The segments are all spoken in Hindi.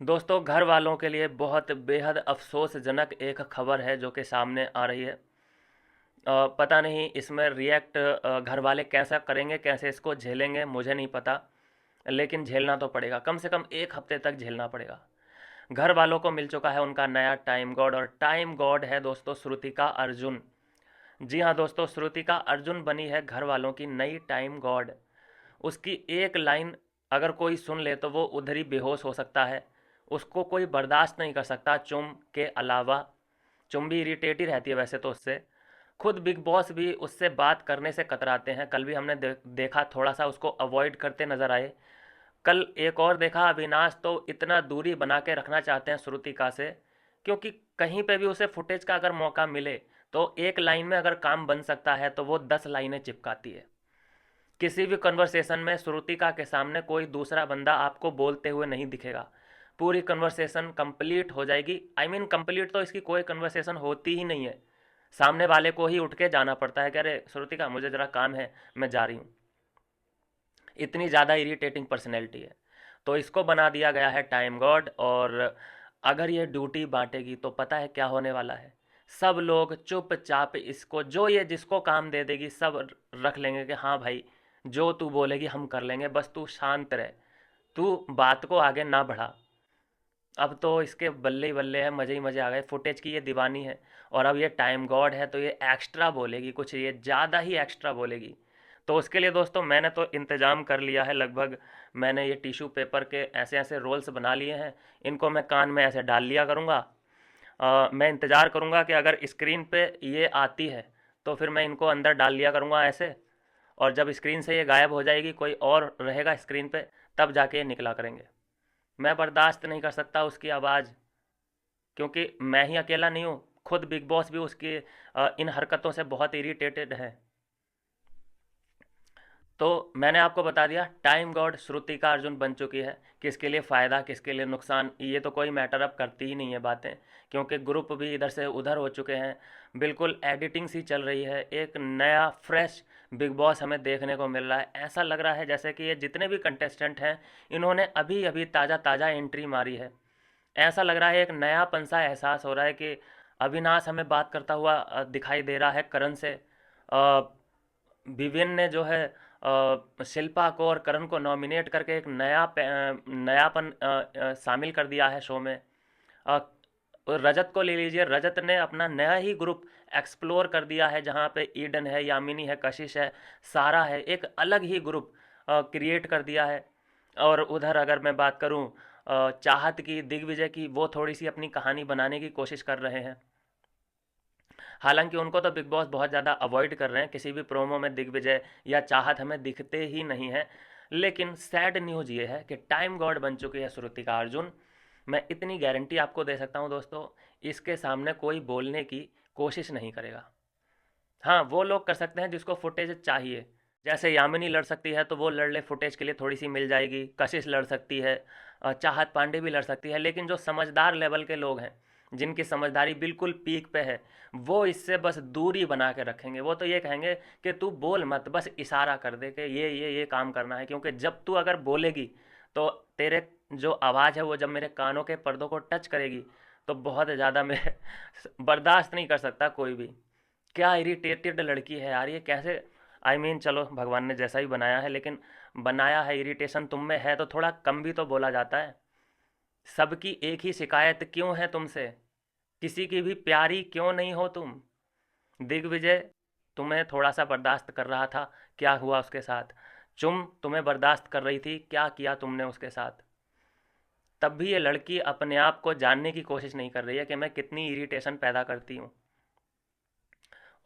दोस्तों, घर वालों के लिए बहुत बेहद अफ़सोसजनक एक खबर है जो कि सामने आ रही है। पता नहीं इसमें रिएक्ट घर वाले कैसा करेंगे, कैसे इसको झेलेंगे, मुझे नहीं पता। लेकिन झेलना तो पड़ेगा, कम से कम 1 हफ्ते तक झेलना पड़ेगा। घर वालों को मिल चुका है उनका नया टाइम गॉड, और टाइम गॉड है दोस्तों श्रुतिका अर्जुन। जी हाँ दोस्तों, श्रुतिका अर्जुन बनी है घर वालों की नई टाइम गॉड। उसकी एक लाइन अगर कोई सुन ले तो वो उधर ही बेहोश हो सकता है। उसको कोई बर्दाश्त नहीं कर सकता चुम के अलावा। चुम भी इरिटेट ही रहती है वैसे तो उससे। खुद बिग बॉस भी उससे बात करने से कतराते हैं। कल भी हमने देखा, थोड़ा सा उसको अवॉइड करते नजर आए। कल एक और देखा, अविनाश तो इतना दूरी बना के रखना चाहते हैं श्रुतिका से, क्योंकि कहीं पे भी उसे फुटेज का अगर मौका मिले तो एक लाइन में अगर काम बन सकता है तो वो 10 लाइनें चिपकाती है। किसी भी कन्वर्सेशन में श्रुतिका के सामने कोई दूसरा बंदा आपको बोलते हुए नहीं दिखेगा। पूरी कन्वर्सेशन कंप्लीट हो जाएगी। आई मीन कंप्लीट तो इसकी कोई कन्वर्सेशन होती ही नहीं है। सामने वाले को ही उठ के जाना पड़ता है कि अरे श्रुतिका, मुझे ज़रा काम है, मैं जा रही हूँ। इतनी ज़्यादा इरिटेटिंग पर्सनैलिटी है। तो इसको बना दिया गया है टाइम गॉड। और अगर ये ड्यूटी बांटेगी तो पता है क्या होने वाला है। सब लोग चुपचाप इसको, जो ये जिसको काम दे देगी, सब रख लेंगे कि हाँ भाई, जो तू बोलेगी हम कर लेंगे, बस तू शांत रहे, तू बात को आगे ना बढ़ा। अब तो इसके बल्ले ही बल्ले हैं, मज़े ही मज़े आ गए। फुटेज की ये दीवानी है, और अब ये टाइम गॉड है तो ये एक्स्ट्रा बोलेगी, कुछ ये ज़्यादा ही एक्स्ट्रा बोलेगी। तो उसके लिए दोस्तों मैंने तो इंतज़ाम कर लिया है लगभग। मैंने ये टिश्यू पेपर के ऐसे ऐसे रोल्स बना लिए हैं। इनको मैं कान में ऐसे डाल लिया करूँगा। मैं इंतज़ार करूँगा कि अगर स्क्रीन पे ये आती है तो फिर मैं इनको अंदर डाल लिया करूँगा ऐसे। और जब स्क्रीन से ये गायब हो जाएगी, कोई और रहेगा स्क्रीन पे, तब जाके ये निकला करेंगे। मैं बर्दाश्त नहीं कर सकता उसकी आवाज़, क्योंकि मैं ही अकेला नहीं हूँ, खुद बिग बॉस भी उसकी इन हरकतों से बहुत इरिटेटेड है। तो मैंने आपको बता दिया, टाइम गॉड श्रुतिका अर्जुन बन चुकी है। किसके लिए फ़ायदा, किसके लिए नुकसान, ये तो कोई मैटर अब करती ही नहीं है बातें, क्योंकि ग्रुप भी इधर से उधर हो चुके हैं। बिल्कुल एडिटिंग सी चल रही है। एक नया फ्रेश बिग बॉस हमें देखने को मिल रहा है। ऐसा लग रहा है जैसे कि ये जितने भी कंटेस्टेंट हैं, इन्होंने अभी अभी ताज़ा ताज़ा एंट्री मारी है। ऐसा लग रहा है, एक नयापन सा एहसास हो रहा है कि अविनाश हमें बात करता हुआ दिखाई दे रहा है करण से। विवियन ने जो है शिल्पा को और करण को नॉमिनेट करके एक नयापन शामिल कर दिया है शो में। अ, और रजत को ले लीजिए, रजत ने अपना नया ही ग्रुप एक्सप्लोर कर दिया है, जहाँ पे ईडन है, यामिनी है, कशिश है, सारा है, एक अलग ही ग्रुप क्रिएट कर दिया है। और उधर अगर मैं बात करूँ चाहत की, दिग्विजय की, वो थोड़ी सी अपनी कहानी बनाने की कोशिश कर रहे हैं। हालांकि उनको तो बिग बॉस बहुत ज़्यादा अवॉइड कर रहे हैं, किसी भी प्रोमो में दिग्विजय या चाहत हमें दिखते ही नहीं है। लेकिन सैड न्यूज़ ये है कि टाइम गॉड बन चुकी है श्रुतिका अर्जुन। मैं इतनी गारंटी आपको दे सकता हूँ दोस्तों, इसके सामने कोई बोलने की कोशिश नहीं करेगा। हाँ, वो लोग कर सकते हैं जिसको फुटेज चाहिए। जैसे यामिनी लड़ सकती है तो वो लड़ ले, फुटेज के लिए थोड़ी सी मिल जाएगी। कशिश लड़ सकती है, चाहत पांडे भी लड़ सकती है। लेकिन जो समझदार लेवल के लोग हैं, जिनकी समझदारी बिल्कुल पीक पे है, वो इससे बस दूरी बना के रखेंगे। वो तो ये कहेंगे कि तू बोल मत, बस इशारा कर दे कि ये काम करना है। क्योंकि जब तू अगर बोलेगी तो तेरे जो आवाज़ है वो जब मेरे कानों के पर्दों को टच करेगी तो बहुत ज़्यादा मैं बर्दाश्त नहीं कर सकता कोई भी। क्या इरिटेटेड लड़की है यार ये, कैसे। आई मीन चलो, भगवान ने जैसा ही बनाया है, लेकिन बनाया है, इरिटेशन तुम में है तो थोड़ा कम भी तो बोला जाता है। सबकी एक ही शिकायत क्यों है तुमसे, किसी की भी प्यारी क्यों नहीं हो तुम। दिग्विजय तुम्हें थोड़ा सा बर्दाश्त कर रहा था, क्या हुआ उसके साथ। चुम तुम्हें बर्दाश्त कर रही थी, क्या किया तुमने उसके साथ। तब भी ये लड़की अपने आप को जानने की कोशिश नहीं कर रही है कि मैं कितनी इरिटेशन पैदा करती हूँ।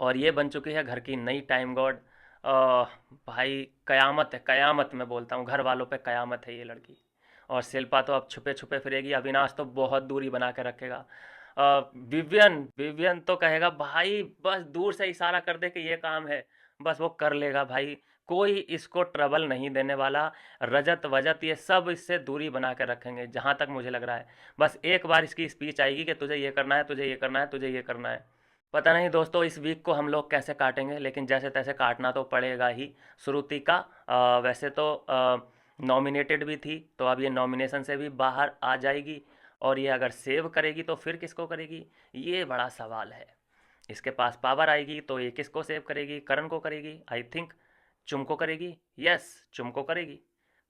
और ये बन चुकी है घर की नई टाइम गॉड। भाई कयामत है, कयामत मैं बोलता हूँ, घर वालों पे कयामत है ये लड़की। और शिल्पा तो अब छुपे छुपे फिरेगी, अविनाश तो बहुत दूरी बना के रखेगा। विवियन विवियन तो कहेगा भाई बस दूर से इशारा कर दे कि ये काम है, बस वो कर लेगा भाई। कोई इसको ट्रबल नहीं देने वाला। रजत वजत ये सब इससे दूरी बना के रखेंगे जहाँ तक मुझे लग रहा है। बस एक बार इसकी स्पीच आएगी कि तुझे ये करना है, तुझे ये करना है, तुझे ये करना है। पता नहीं दोस्तों इस वीक को हम लोग कैसे काटेंगे, लेकिन जैसे तैसे काटना तो पड़ेगा ही। श्रुति का वैसे तो नॉमिनेटेड भी थी, तो अब ये नॉमिनेशन से भी बाहर आ जाएगी। और ये अगर सेव करेगी तो फिर किसको करेगी, ये बड़ा सवाल है। इसके पास पावर आएगी तो ये किसको सेव करेगी, करण को करेगी, आई थिंक चुम को करेगी। यस, चुम को करेगी।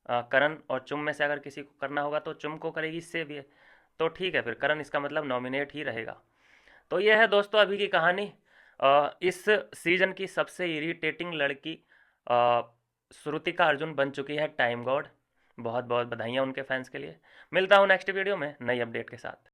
करण और चुम में से अगर किसी को करना होगा तो चुम को करेगी सेव ये। तो ठीक है, फिर करण इसका मतलब नॉमिनेट ही रहेगा। तो ये है दोस्तों अभी की कहानी। इस सीजन की सबसे इरिटेटिंग लड़की अ, श्रुतिका अर्जुन बन चुकी है टाइम गॉड। बहुत बहुत बधाइयाँ उनके फैंस के लिए। मिलता हूँ नेक्स्ट वीडियो में नई अपडेट के साथ।